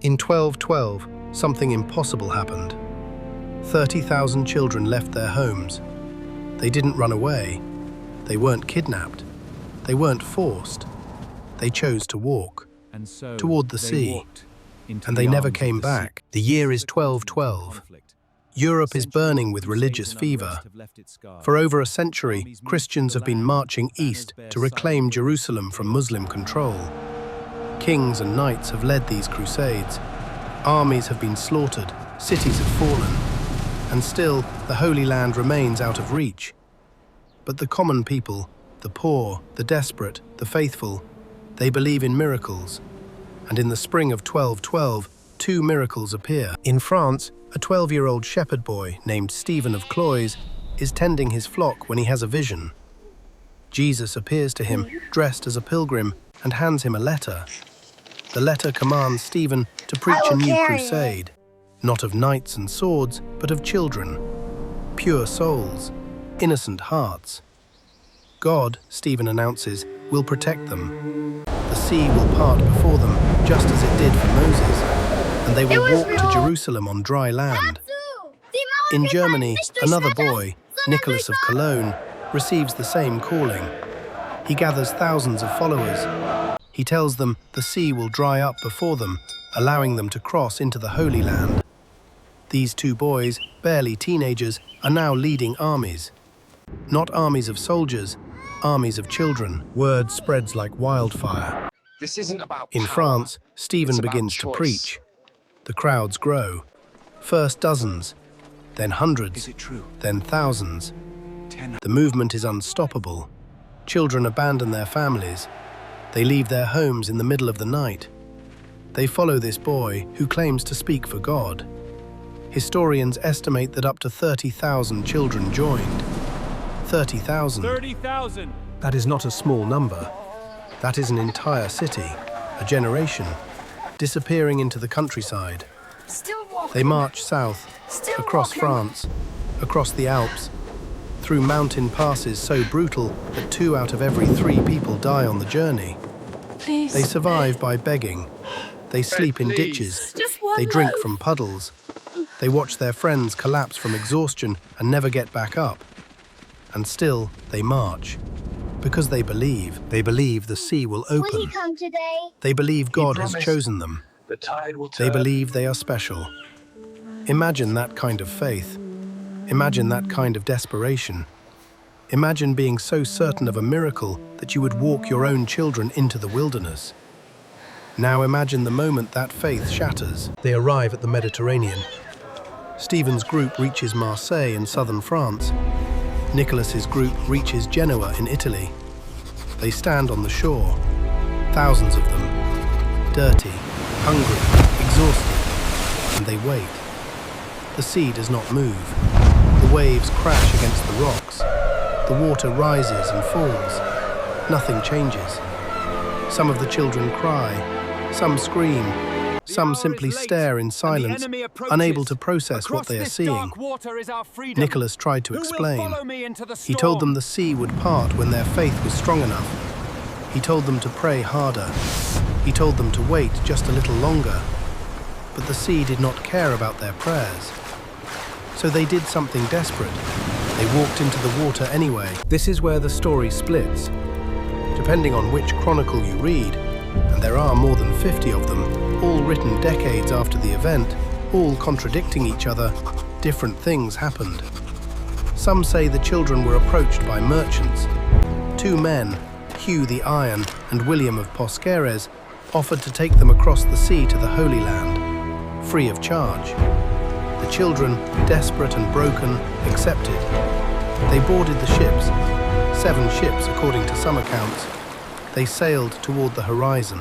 In 1212, something impossible happened. 30,000 children left their homes. They didn't run away. They weren't kidnapped. They weren't forced. They chose to walk toward the sea, and they never came back. The year is 1212. Europe is burning with religious fever. For over a century, Christians have been marching east to reclaim Jerusalem from Muslim control. Kings and knights have led these crusades. Armies have been slaughtered, cities have fallen, and still the Holy Land remains out of reach. But the common people, the poor, the desperate, the faithful, they believe in miracles. And in the spring of 1212, two miracles appear. In France, a 12-year-old shepherd boy named Stephen of Cloyes is tending his flock when he has a vision. Jesus appears to him dressed as a pilgrim and hands him a letter. The letter commands Stephen to preach a new crusade, not of knights and swords, but of children, pure souls, innocent hearts. God, Stephen announces, will protect them. The sea will part before them, just as it did for Moses, and they will walk to Jerusalem on dry land. In Germany, another boy, Nicholas of Cologne, receives the same calling. He gathers thousands of followers. He tells them the sea will dry up before them, allowing them to cross into the Holy Land. These two boys, barely teenagers, are now leading armies. Not armies of soldiers, armies of children. Word spreads like wildfire. This isn't about In power. France, Stephen It's about begins to choice. preach. The crowds grow. First dozens, then hundreds, Is it true? then thousands. 10. The movement is unstoppable. Children abandon their families. They leave their homes in the middle of the night. They follow this boy who claims to speak for God. Historians estimate that up to 30,000 children joined. 30,000. 30,000! That is not a small number. That is an entire city, a generation, disappearing into the countryside. Still walking. They march south, Still across walking. France, across the Alps, through mountain passes so brutal that 2 out of every 3 people die on the journey. Please. They survive by begging. They sleep in ditches. Just one They drink loaf. from puddles. They watch their friends collapse from exhaustion and never get back up. And still, they march. Because they believe. They believe the sea will Will he open. come today? They believe God has promised. chosen them. The tide will turn. They believe they are special. Imagine that kind of faith. Imagine that kind of desperation. Imagine being so certain of a miracle that you would walk your own children into the wilderness. Now imagine the moment that faith shatters. They arrive at the Mediterranean. Stephen's group reaches Marseille in southern France. Nicholas's group reaches Genoa in Italy. They stand on the shore, thousands of them, dirty, hungry, exhausted, and they wait. The sea does not move. The waves crash against the rocks. The water rises and falls. Nothing changes. Some of the children cry, some scream, some simply stare in silence, unable to process what they are seeing. Nicholas tried to explain. He told them the sea would part when their faith was strong enough. He told them to pray harder. He told them to wait just a little longer. But the sea did not care about their prayers. So they did something desperate. They walked into the water anyway. This is where the story splits. Depending on which chronicle you read, and there are more than 50 of them, all written decades after the event, all contradicting each other, different things happened. Some say the children were approached by merchants. 2 men, Hugh the Iron and William of Posqueres, offered to take them across the sea to the Holy Land, free of charge. The children, desperate and broken, accepted. They boarded the ships, 7 ships according to some accounts. They sailed toward the horizon,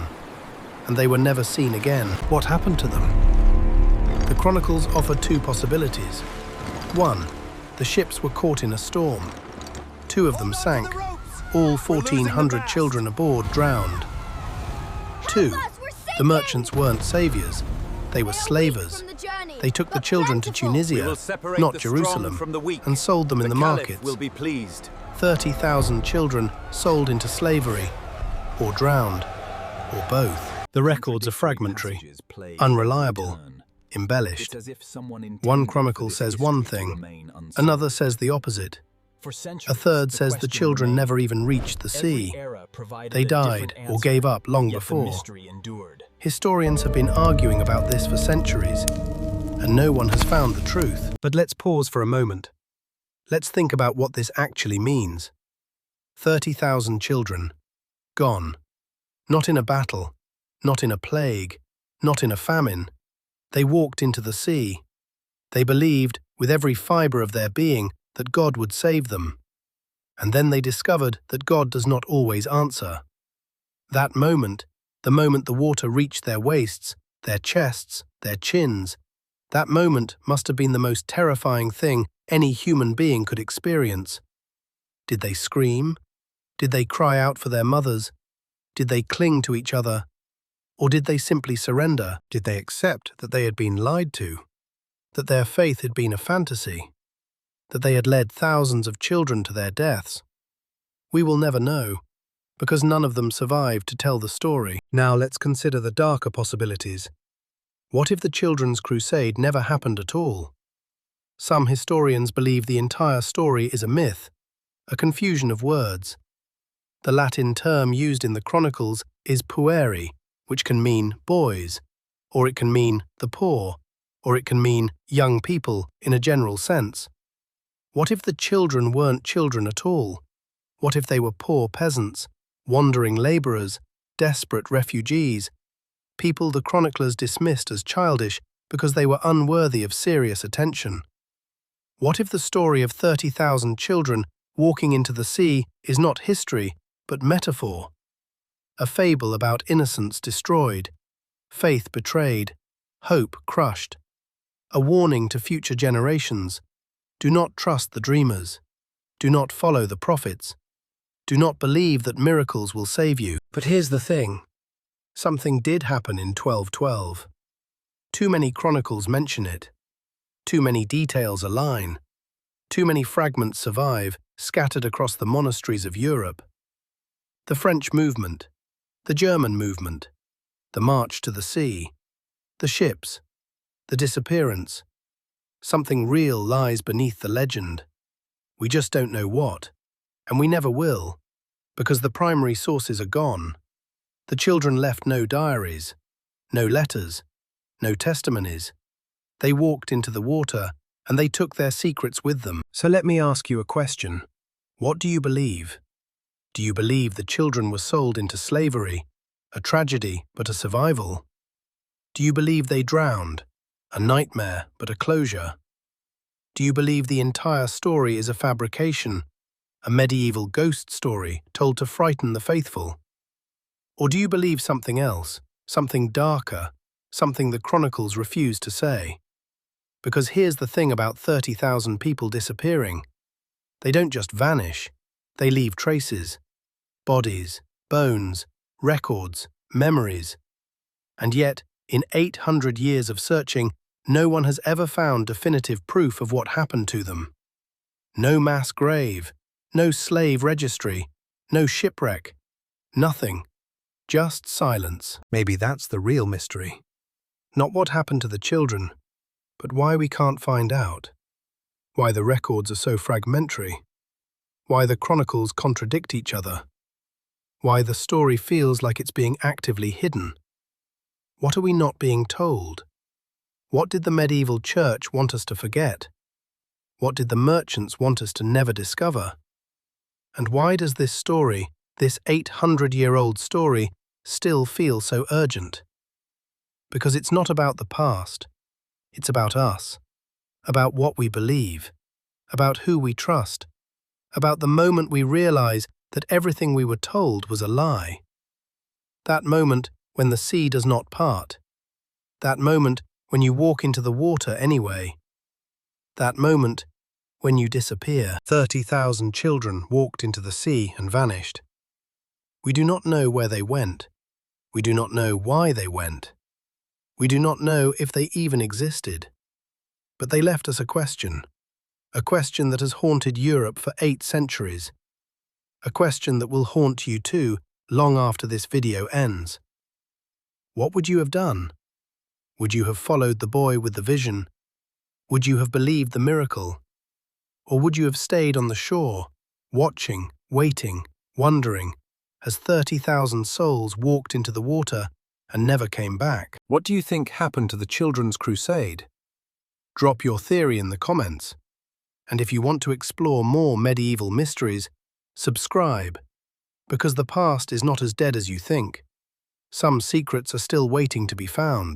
and they were never seen again. What happened to them? The chronicles offer 2 possibilities. 1, the ships were caught in a storm. 2 of them sank. All 1,400 children aboard drowned. 2, the merchants weren't saviors. They were slavers. They took the children to Tunisia, not Jerusalem, and sold them in the markets. 30,000 children sold into slavery, or drowned, or both. The records are fragmentary, unreliable, embellished. One chronicle says one thing, another says the opposite. A third says the children never even reached the sea. They died or gave up long before. Historians have been arguing about this for centuries, and no one has found the truth. But let's pause for a moment. Let's think about what this actually means. 30,000 children, gone. Not in a battle, not in a plague, not in a famine. They walked into the sea. They believed, with every fibre of their being, that God would save them. And then they discovered that God does not always answer. That moment, the moment the water reached their waists, their chests, their chins, that moment must have been the most terrifying thing any human being could experience. Did they scream? Did they cry out for their mothers? Did they cling to each other? Or did they simply surrender? Did they accept that they had been lied to? That their faith had been a fantasy? That they had led thousands of children to their deaths? We will never know, because none of them survived to tell the story. Now let's consider the darker possibilities. What if the Children's Crusade never happened at all? Some historians believe the entire story is a myth, a confusion of words. The Latin term used in the chronicles is pueri, which can mean boys, or it can mean the poor, or it can mean young people in a general sense. What if the children weren't children at all? What if they were poor peasants, wandering labourers, desperate refugees, people the chroniclers dismissed as childish because they were unworthy of serious attention? What if the story of 30,000 children walking into the sea is not history, but metaphor? A fable about innocence destroyed, faith betrayed, hope crushed. A warning to future generations: do not trust the dreamers. Do not follow the prophets. Do not believe that miracles will save you. But here's the thing. Something did happen in 1212. Too many chronicles mention it. Too many details align. Too many fragments survive, scattered across the monasteries of Europe. The French movement, the German movement, the march to the sea, the ships, the disappearance. Something real lies beneath the legend. We just don't know what, and we never will, because the primary sources are gone. The children left no diaries, no letters, no testimonies. They walked into the water, and they took their secrets with them. So let me ask you a question. What do you believe? Do you believe the children were sold into slavery, a tragedy but a survival? Do you believe they drowned, a nightmare but a closure? Do you believe the entire story is a fabrication, a medieval ghost story told to frighten the faithful? Or do you believe something else, something darker, something the chronicles refuse to say? Because here's the thing about 30,000 people disappearing. They don't just vanish, they leave traces. Bodies, bones, records, memories. And yet, in 800 years of searching, no one has ever found definitive proof of what happened to them. No mass grave, no slave registry, no shipwreck, nothing. Just silence. Maybe that's the real mystery. Not what happened to the children, but why we can't find out. Why the records are so fragmentary. Why the chronicles contradict each other. Why the story feels like it's being actively hidden. What are we not being told? What did the medieval church want us to forget? What did the merchants want us to never discover? And why does this story, this 800-year-old story, still feel so urgent? Because it's not about the past. It's about us. About what we believe. About who we trust. About the moment we realize that everything we were told was a lie. That moment when the sea does not part. That moment when you walk into the water anyway. That moment when you disappear. 30,000 children walked into the sea and vanished. We do not know where they went. We do not know why they went. We do not know if they even existed. But they left us a question that has haunted Europe for 8 centuries. A question that will haunt you too long after this video ends. What would you have done? Would you have followed the boy with the vision? Would you have believed the miracle? Or would you have stayed on the shore, watching, waiting, wondering, as 30,000 souls walked into the water and never came back? What do you think happened to the children's crusade? Drop your theory in the comments. And if you want to explore more medieval mysteries, subscribe, because the past is not as dead as you think. Some secrets are still waiting to be found.